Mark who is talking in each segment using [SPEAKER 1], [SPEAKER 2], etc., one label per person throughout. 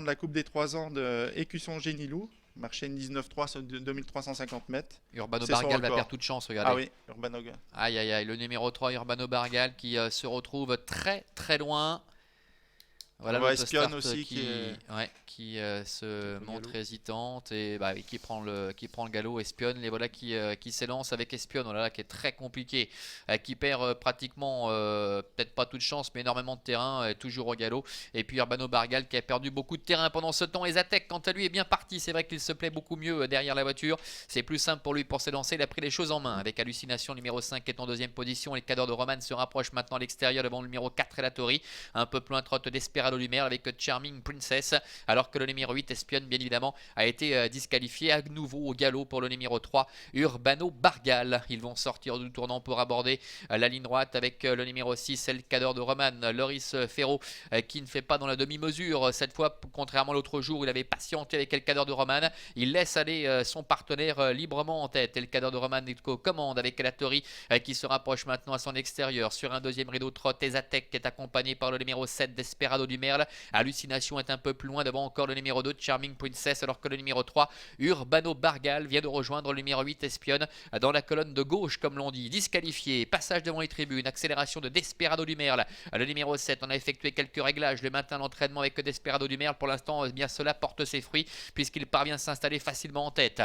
[SPEAKER 1] de la Coupe des 3 ans de Écusson Génilou, marché 19,3 sur 2350 mètres.
[SPEAKER 2] Urbano
[SPEAKER 1] C'est son
[SPEAKER 2] Bargal va
[SPEAKER 1] record.
[SPEAKER 2] perdre toute chance, regardez.
[SPEAKER 1] Ah oui, Urbano.
[SPEAKER 2] Aïe aïe aïe, le numéro 3 Urbano Bargal qui se retrouve très très loin. Voilà
[SPEAKER 1] On voit
[SPEAKER 2] l'autre
[SPEAKER 1] Espion
[SPEAKER 2] start
[SPEAKER 1] aussi
[SPEAKER 2] qui se montre hésitante et oui, qui prend le galop. Espion, les voilà qui s'élance avec Espion, oh là là, qui est très compliqué, qui perd pratiquement peut-être pas toute chance mais énormément de terrain, toujours au galop. Et puis Urbano Bargal qui a perdu beaucoup de terrain pendant ce temps. Et Zatek quant à lui est bien parti, c'est vrai qu'il se plaît beaucoup mieux derrière la voiture, c'est plus simple pour lui pour s'élancer, il a pris les choses en main avec Hallucination numéro 5 qui est en deuxième position. Les cadors de Roman se rapprochent maintenant à l'extérieur devant le numéro 4 Elatori, un peu plus loin trotte Desperado Lumière avec Charming Princess, alors que le numéro 8 Espion bien évidemment a été disqualifié à nouveau au galop pour le numéro 3 Urbano Bargal. Ils vont sortir du tournant pour aborder la ligne droite avec le numéro 6 El Cador de Roman, Loris Ferro qui ne fait pas dans la demi-mesure cette fois, contrairement à l'autre jour où il avait patienté avec El Cador de Roman. Il laisse aller son partenaire librement en tête. El Cador de Roman est aux commandes avec Elatori qui se rapproche maintenant à son extérieur sur un deuxième rideau trotte Ezatek qui est accompagné par le numéro 7 Desperado du Merle. Hallucination est un peu plus loin devant encore le numéro 2 Charming Princess, alors que le numéro 3 Urbano Bargal vient de rejoindre le numéro 8 Espion dans la colonne de gauche comme l'on dit. Disqualifié, passage devant les tribunes, accélération de Desperado du Merle. Le numéro 7, on a effectué quelques réglages, le maintien d'entraînement avec Desperado du Merle pour l'instant, eh bien cela porte ses fruits puisqu'il parvient à s'installer facilement en tête.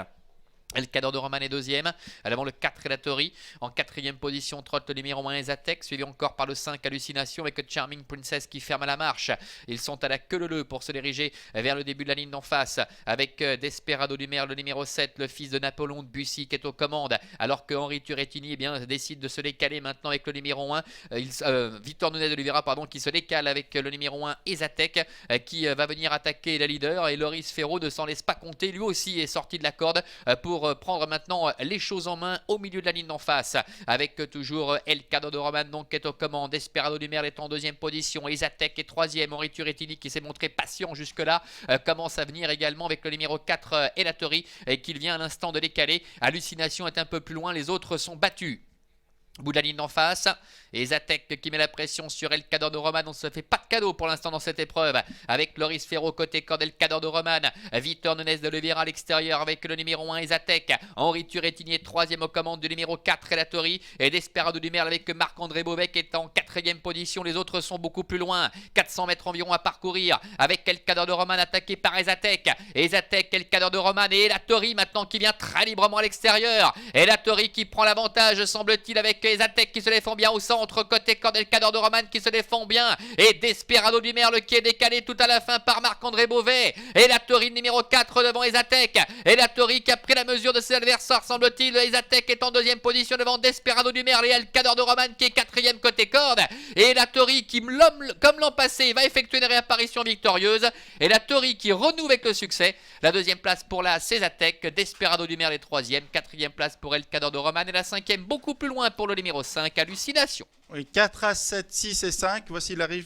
[SPEAKER 2] El Cador de Roman est deuxième, devant le 4 Elatori. En quatrième position trotte le numéro 1 Ezatek, suivi encore par le 5 Hallucination avec Charming Princess qui ferme la marche. Ils sont à la queue leu pour se diriger vers le début de la ligne d'en face avec Desperado du Merle, le numéro 7, le fils de Napoléon de Bussy qui est aux commandes, alors que Henri Turettini décide de se décaler maintenant avec le numéro 1 Victor Nunez de Oliveira qui se décale avec le numéro 1 Ezatek qui va venir attaquer la leader, et Loris Ferro ne s'en laisse pas compter, lui aussi est sorti de la corde pour prendre maintenant les choses en main au milieu de la ligne d'en face avec toujours El Cador de Roman donc qui est aux commandes. Desperado du Merle est en deuxième position, Ezatek est troisième, Henri Turettini qui s'est montré patient jusque là commence à venir également avec le numéro 4 Elatori et qu'il vient à l'instant de décaler. Hallucination est un peu plus loin, les autres sont battus. Au bout de la ligne d'en face, et Zatek qui met la pression sur El Cador de Roman. On ne se fait pas de cadeau pour l'instant dans cette épreuve avec Loris Ferro côté corde, El Cador de Roman, Victor Nunez de Oliveira à l'extérieur avec le numéro 1 Zatek. Henri Turettini est troisième aux commandes du numéro 4 Elatori, et Desperado du Merle avec Marc-André Beauvais qui est en quatrième position. Les autres sont beaucoup plus loin, 400 mètres environ à parcourir avec El Cador de Roman attaqué par Ezatek, El Cador de Roman et Elatori maintenant qui vient très librement à l'extérieur. Elatori qui prend l'avantage semble-t-il avec Ezatek qui se défend bien au centre, côté corde El Cador de Roman qui se défend bien, et Desperado du Merle qui est décalé tout à la fin par Marc-André Beauvais, et Elatori numéro 4 devant Ezatek, Elatori qui a pris la mesure de ses adversaires semble-t-il. Ezatek est en deuxième position devant Desperado du Merle et El Cador de Roman qui est quatrième côté corde, et Elatori qui comme l'an passé va effectuer une réapparition victorieuse. Elatori qui renoue avec le succès, la deuxième place pour la Ezatek, Desperado du Merle est troisième, quatrième place pour El Cador de Roman et la cinquième beaucoup plus loin pour le numéro 5 Hallucination.
[SPEAKER 1] Oui, 4 à 7, 6 et 5, voici l'arrivée.